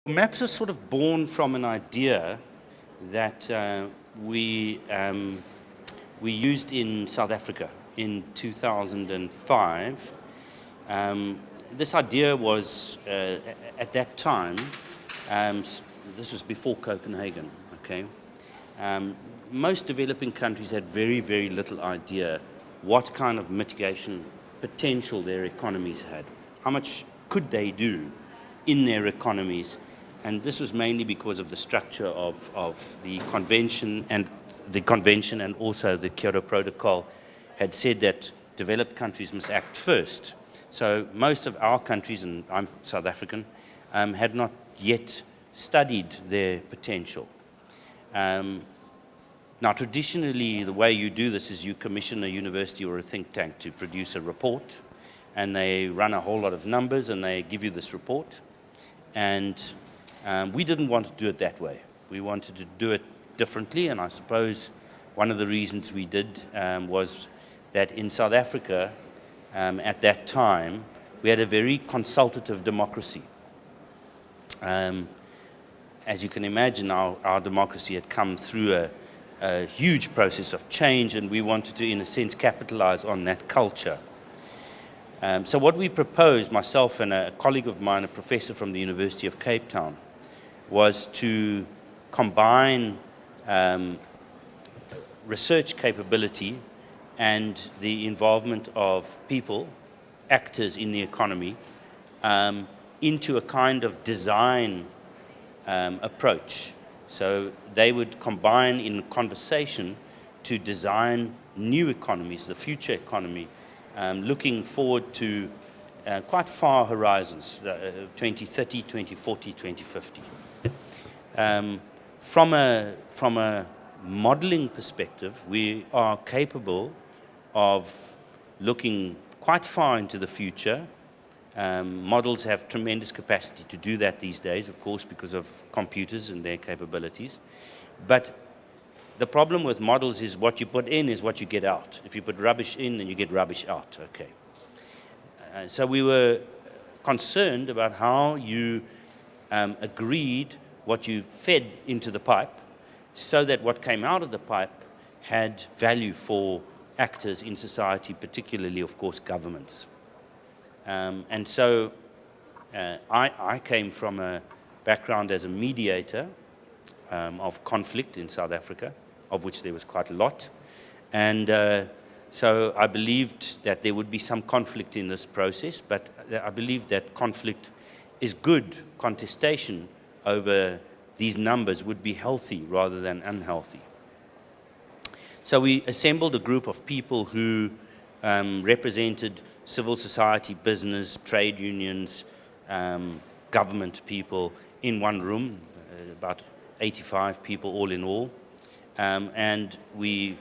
Maps are sort of born from an idea that we used in South Africa in 2005. This idea was, at that time, this was before Copenhagen, okay? Most developing countries had very, very little idea what kind of mitigation potential their economies had. How much could they do in their economies? And this was mainly because of the structure of the convention and also the Kyoto Protocol had said that developed countries must act first. So most of our countries, and I'm South African, had not yet studied their potential. Now, traditionally, the way you do this is you commission a university or a think tank to produce a report, and they run a whole lot of numbers, and they give you this report. And we didn't want to do it that way. We wanted to do it differently, and I suppose one of the reasons we did was that in South Africa, at that time, we had a very consultative democracy. As you can imagine, our democracy had come through a huge process of change, and we wanted to, in a sense, capitalize on that culture. So what we proposed, myself and a colleague of mine, a professor from the University of Cape Town, was to combine research capability and the involvement of people, actors in the economy, into a kind of design approach. So they would combine in conversation to design new economies, the future economy, looking forward to quite far horizons, 2030, 2040, 2050. From a modeling perspective, we are capable of looking quite far into the future. Models have tremendous capacity to do that these days, of course, because of computers and their capabilities. But the problem with models is what you put in is what you get out. If you put rubbish in, then you get rubbish out, okay. So we were concerned about how you agreed what you fed into the pipe so that what came out of the pipe had value for actors in society, particularly, of course, governments. And so I came from a background as a mediator of conflict in South Africa, of which there was quite a lot. And so I believed that there would be some conflict in this process, but I believed that conflict is good. Contestation over these numbers would be healthy rather than unhealthy. So we assembled a group of people who represented civil society, business, trade unions, government people in one room, about 85 people all in all. And we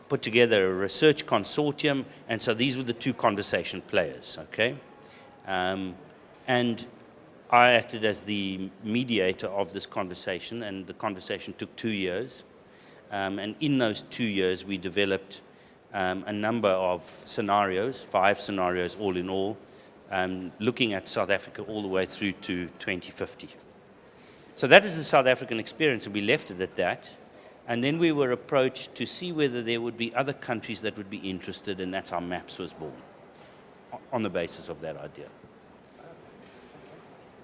put together a research consortium, and so these were the two conversation players, okay? And I acted as the mediator of this conversation, and the conversation took 2 years. And in those 2 years, we developed a number of scenarios, 5 scenarios all in all, looking at South Africa all the way through to 2050. So that is the South African experience, and we left it at that. And then we were approached to see whether there would be other countries that would be interested, and that's how MAPS was born, on the basis of that idea.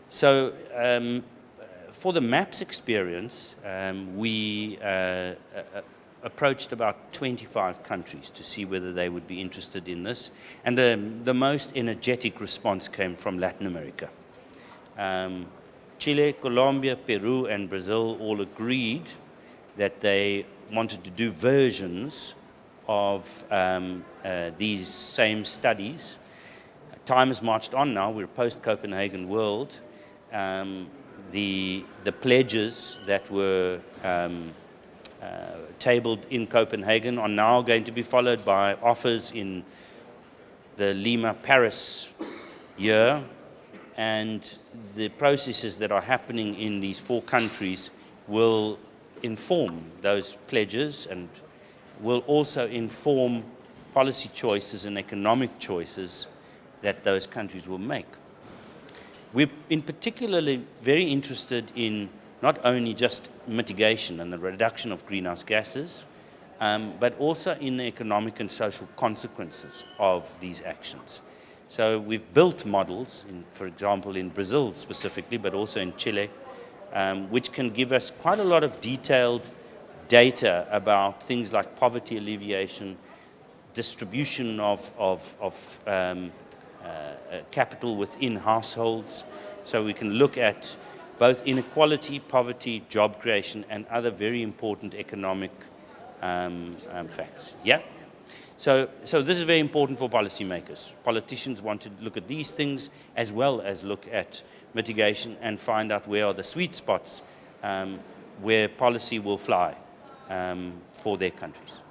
So for the MAPS experience, we approached about 25 countries to see whether they would be interested in this. And the most energetic response came from Latin America. Chile, Colombia, Peru, and Brazil all agreed that they wanted to do versions of these same studies. Time has marched on now. We're a post-Copenhagen world. The pledges that were tabled in Copenhagen are now going to be followed by offers in the Lima-Paris year, and the processes that are happening in these 4 countries will inform those pledges and will also inform policy choices and economic choices that those countries will make. We're in particularly very interested in not only just mitigation and the reduction of greenhouse gases, but also in the economic and social consequences of these actions. So we've built models, for example, in Brazil specifically, but also in Chile, which can give us quite a lot of detailed data about things like poverty alleviation, distribution of capital within households. So we can look at both inequality, poverty, job creation, and other very important economic facts. Yeah? So this is very important for policymakers. Politicians want to look at these things as well as look at mitigation and find out where are the sweet spots where policy will fly for their countries.